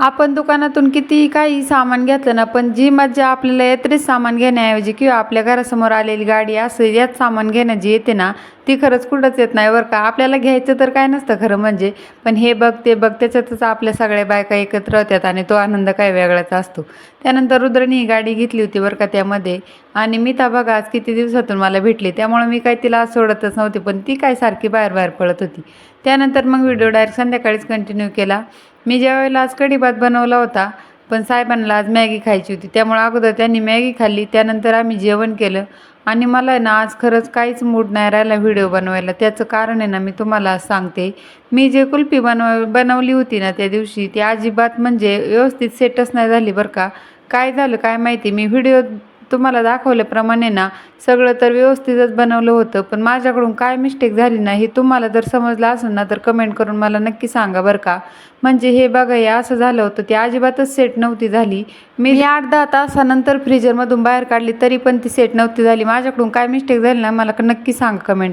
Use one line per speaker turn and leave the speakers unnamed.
आपण दुकानातून कितीही काही सामान घेतलं ना, पण जी मज्जा आपल्याला यात्रेत सामान घेण्याऐवजी किंवा आपल्या घरासमोर आलेली गाडी असं यात सामान घेण्याची येते ना, ती खरंच कुठंच येत नाही बरं का. आपल्याला घ्यायचं तर काय नसतं खरं म्हणजे, पण हे बघ ते बघ त्याच्यातच आपल्या सगळ्या बायका एकत्र होत्यात आणि तो आनंद काय वेगळाच असतो. त्यानंतर रुद्रनी ही गाडी घेतली होती बरं का त्यामध्ये. आणि मी तर बघा आज किती दिवसातून मला भेटली, त्यामुळे मी काय तिला आज सोडतच नव्हते, पण ती काय सारखी बाहेर बाहेर पळत होती. त्यानंतर मग व्हिडिओ डायरेक्ट संध्याकाळीच कंटिन्यू केला. मी ज्यावेळेला आज कढी भात बनवला होता, पण साहेबांना आज मॅगी खायची होती, त्यामुळे अगोदर त्यांनी मॅगी खाल्ली. त्यानंतर आम्ही जेवण केलं आणि मला आहे ना आज खरंच काहीच मूड नाही राहिला व्हिडिओ बनवायला. त्याचं कारण आहे ना मी तुम्हाला आज सांगते. मी जे कुल्फी बनवली होती ना त्या दिवशी, ती अजिबात म्हणजे व्यवस्थित सेटच नाही झाली बरं का. काय झालं काय माहिती. मी व्हिडिओ तुम्हाला दाखवल्याप्रमाणे ना सगळं तर व्यवस्थितच बनवलं होतं, पण माझ्याकडून काय मिस्टेक झाली ना हे तुम्हाला जर समजलं असेल ना तर कमेंट करून मला नक्की सांगा बरं का. म्हणजे हे बघा हे असं झालं होतं, ती अजिबातच सेट नव्हती झाली. मी 8-10 तासानंतर फ्रीजरमधून बाहेर काढली तरी पण ती सेट नव्हती झाली. माझ्याकडून काय मिस्टेक झाली ना मला नक्की सांगा कमेंट.